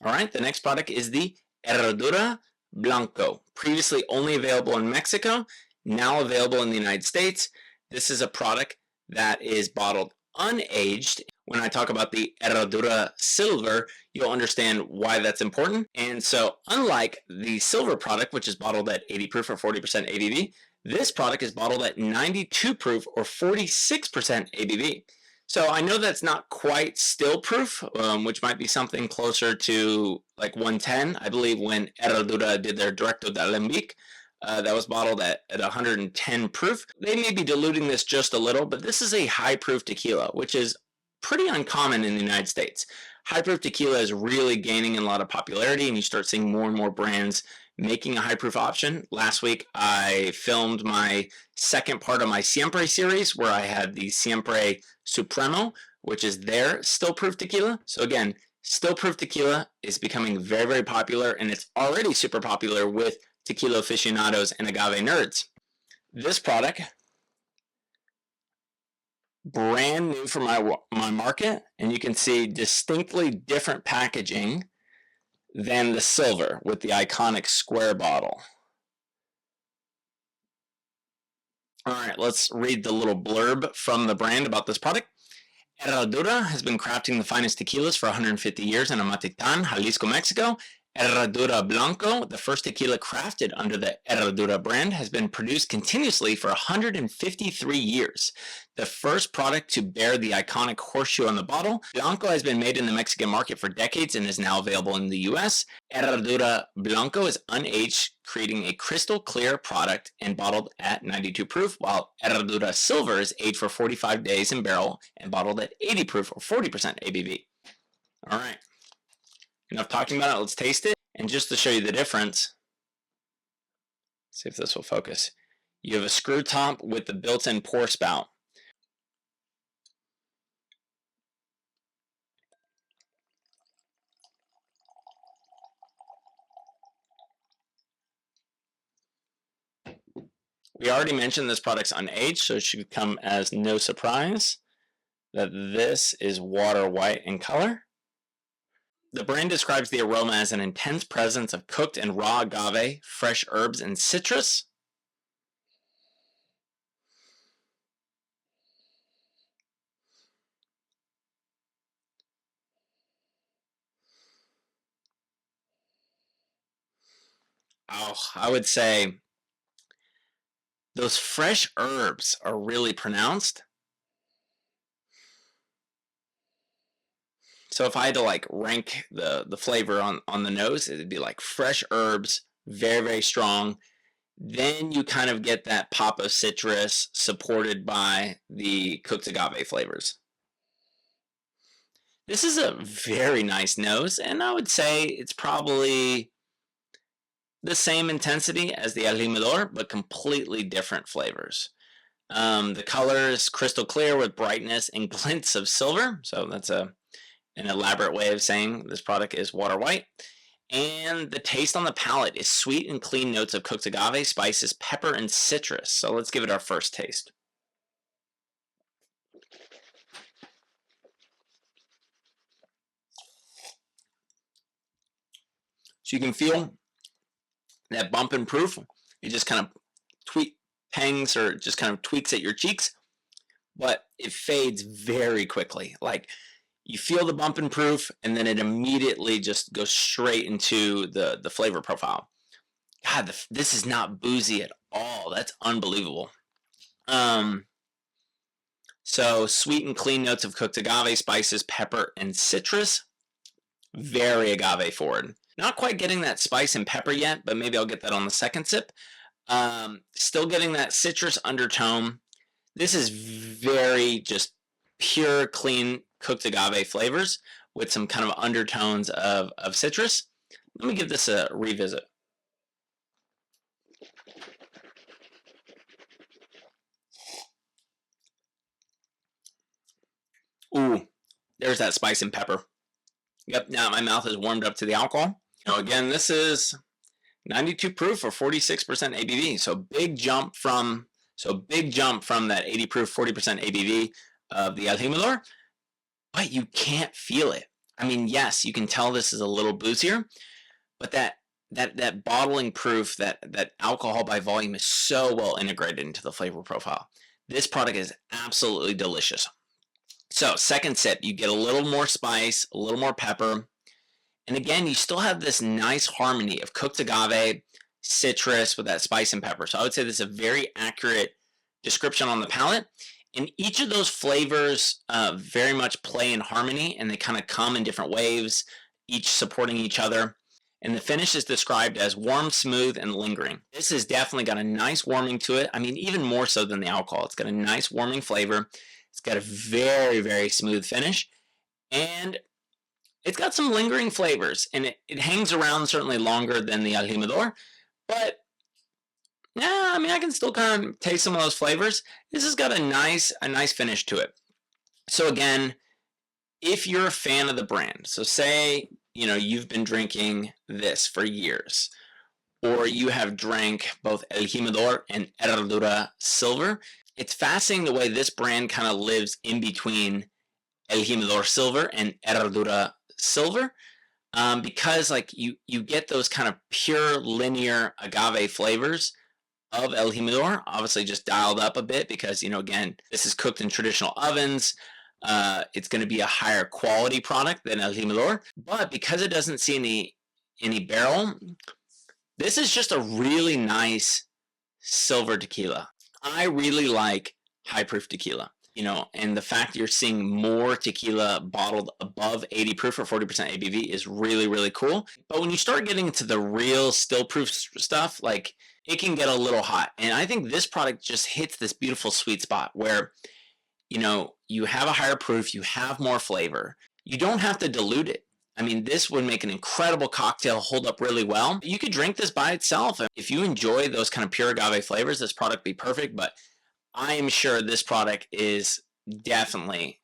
All right, the next product is the Herradura Blanco, previously only available in Mexico, now available in the United States. This is a product that is bottled unaged. When I talk about the Herradura Silver, you'll understand why that's important. And so, unlike the silver product, which is bottled at 80 proof or 40% ABV, this product is bottled at 92 proof or 46% ABV. So I know that's not quite still proof, which might be something closer to like 110. I believe when Herradura did their Directo de Alembic, that was bottled at 110 proof. They may be diluting this just a little, but this is a high proof tequila, which is pretty uncommon in the United States. High proof tequila is really gaining a lot of popularity, and you start seeing more and more brands making a high proof option. Last week, I filmed my second part of my Siempre series where I had the Siempre Supremo, which is their still proof tequila. So again, still proof tequila is becoming very, very popular, and it's already super popular with tequila aficionados and agave nerds. This product, brand new for my market, and you can see distinctly different packaging than the silver with the iconic square bottle. All right, let's read the little blurb from the brand about this product. Herradura has been crafting the finest tequilas for 150 years in Amatitan, Jalisco, Mexico. Herradura Blanco, the first tequila crafted under the Herradura brand, has been produced continuously for 153 years. The first product to bear the iconic horseshoe on the bottle, Blanco has been made in the Mexican market for decades and is now available in the US. Herradura Blanco is unaged, creating a crystal clear product and bottled at 92 proof, while Herradura Silver is aged for 45 days in barrel and bottled at 80 proof or 40% ABV. All right. Enough talking about it, let's taste it. And just to show you the difference, see if this will focus. You have a screw top with the built-in pour spout. We already mentioned this product's unaged, so it should come as no surprise that this is water white in color. The brand describes the aroma as an intense presence of cooked and raw agave, fresh herbs, and citrus. Oh, I would say those fresh herbs are really pronounced. So if I had to like rank the flavor on the nose, it'd be like fresh herbs, very, very strong. Then you kind of get that pop of citrus supported by the cooked agave flavors. This is a very nice nose, and I would say it's probably the same intensity as the El Jimador, but completely different flavors. The color is crystal clear with brightness and glints of silver, so that's an elaborate way of saying this product is water white. And the taste on the palate is sweet and clean notes of cooked agave, spices, pepper, and citrus. So let's give it our first taste. So you can feel that bump and proof. It just kind of pangs or just kind of tweaks at your cheeks, but it fades very quickly. Like you feel the bump and proof, and then it immediately just goes straight into the flavor profile. God, this is not boozy at all. That's unbelievable. So sweet and clean notes of cooked agave, spices, pepper, and citrus. Very agave forward. Not quite getting that spice and pepper yet, but maybe I'll get that on the second sip. Still getting that citrus undertone. This is very just pure, clean, cooked agave flavors with some kind of undertones of citrus. Let me give this a revisit. Ooh, there's that spice and pepper. Yep, now my mouth is warmed up to the alcohol. Now again, this is 92 proof or 46% ABV. So big jump from that 80 proof, 40% ABV of the El Jimador, but you can't feel it. I mean, yes, you can tell this is a little boozier, but that bottling proof, that alcohol by volume is so well integrated into the flavor profile. This product is absolutely delicious. So second sip, you get a little more spice, a little more pepper. And again, you still have this nice harmony of cooked agave, citrus with that spice and pepper. So I would say this is a very accurate description on the palate. And each of those flavors very much play in harmony, and they kind of come in different waves, each supporting each other. And the finish is described as warm, smooth, and lingering. This has definitely got a nice warming to it. I mean, even more so than the alcohol. It's got a nice warming flavor. It's got a very, very smooth finish. And it's got some lingering flavors. And it hangs around certainly longer than the El Jimador. But, yeah, I mean, I can still kind of taste some of those flavors. This has got a nice finish to it. So again, if you're a fan of the brand, so say, you know, you've been drinking this for years, or you have drank both El Jimador and Herradura Silver, it's fascinating the way this brand kind of lives in between El Jimador Silver and Herradura Silver, because like you get those kind of pure linear agave flavors of El Jimador, obviously just dialed up a bit because, you know, again, this is cooked in traditional ovens. It's going to be a higher quality product than El Jimador, but because it doesn't see any barrel, this is just a really nice silver tequila. I really like high proof tequila, you know, and the fact you're seeing more tequila bottled above 80 proof or 40% ABV is really, really cool. But when you start getting into the real still proof stuff, like it can get a little hot. And I think this product just hits this beautiful sweet spot where, you know, you have a higher proof, you have more flavor. You don't have to dilute it. I mean, this would make an incredible cocktail, hold up really well. You could drink this by itself. If you enjoy those kind of pure agave flavors, this product would be perfect, but I am sure this product is definitely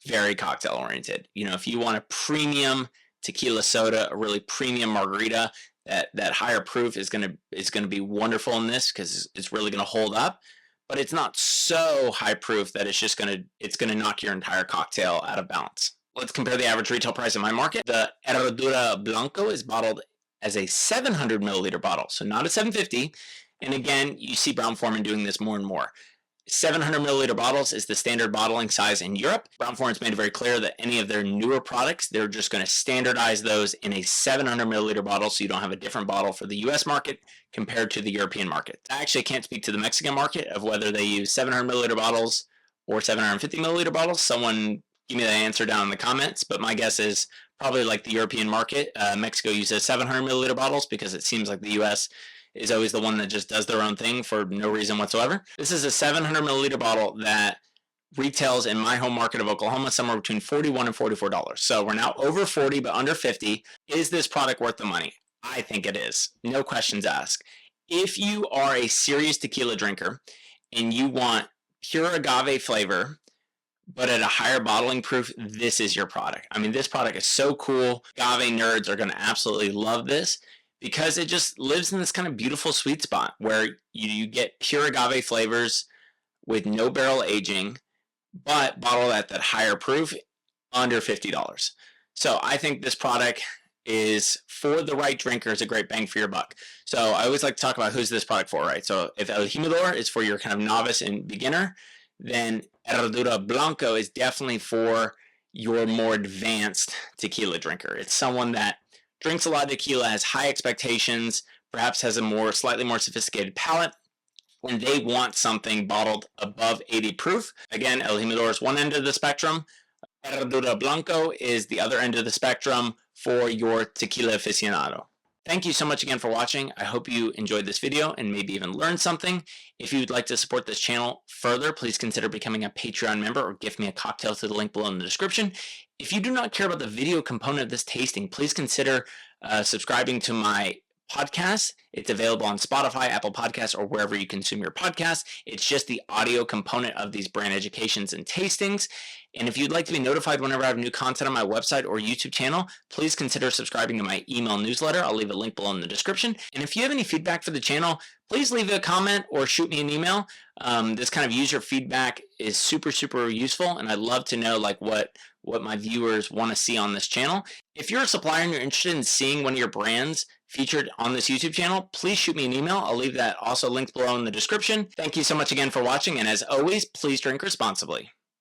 very cocktail oriented. You know, if you want a premium tequila soda, a really premium margarita, that higher proof is gonna be wonderful in this because it's really gonna hold up. But it's not so high proof that it's gonna knock your entire cocktail out of balance. Let's compare the average retail price in my market. The Herradura Blanco is bottled as a 700 milliliter bottle, so not a 750. And again, you see Brown-Forman doing this more and more. 700 milliliter bottles is the standard bottling size in Europe. Brown-Forman's made it very clear that any of their newer products, they're just going to standardize those in a 700 milliliter bottle, so you don't have a different bottle for the US market compared to the European market. I actually can't speak to the Mexican market of whether they use 700 milliliter bottles or 750 milliliter bottles. Someone give me the answer down in the comments, but my guess is probably like the European market. Mexico uses 700 milliliter bottles because it seems like the US is always the one that just does their own thing for no reason whatsoever. This is a 700 milliliter bottle that retails in my home market of Oklahoma somewhere between $41 and $44. So we're now over 40 but under 50. Is this product worth the money? I think it is. No questions asked. If you are a serious tequila drinker and you want pure agave flavor but at a higher bottling proof, this is your product. I mean, this product is so cool. Agave nerds are going to absolutely love this because it just lives in this kind of beautiful sweet spot where you get pure agave flavors with no barrel aging, but bottled at that higher proof under $50. So I think this product is, for the right drinker, is a great bang for your buck. So I always like to talk about who's this product for, right? So if El Jimador is for your kind of novice and beginner, then Herradura Blanco is definitely for your more advanced tequila drinker. It's someone that drinks a lot of tequila, has high expectations, perhaps has a slightly more sophisticated palate, and they want something bottled above 80 proof. Again, El Jimador is one end of the spectrum. Herradura Blanco is the other end of the spectrum for your tequila aficionado. Thank you so much again for watching. I hope you enjoyed this video and maybe even learned something. If you'd like to support this channel further, please consider becoming a Patreon member or gift me a cocktail through the link below in the description. If you do not care about the video component of this tasting, please consider subscribing to my podcast. It's available on Spotify, Apple Podcasts, or wherever you consume your podcasts. It's just the audio component of these brand educations and tastings. And if you'd like to be notified whenever I have new content on my website or YouTube channel, please consider subscribing to my email newsletter. I'll leave a link below in the description. And if you have any feedback for the channel, please leave a comment or shoot me an email. This kind of user feedback is super, super useful, and I'd love to know like what what my viewers want to see on this channel. If you're a supplier and you're interested in seeing one of your brands featured on this YouTube channel, please shoot me an email. I'll leave that also linked below in the description. Thank you so much again for watching, and as always, please drink responsibly.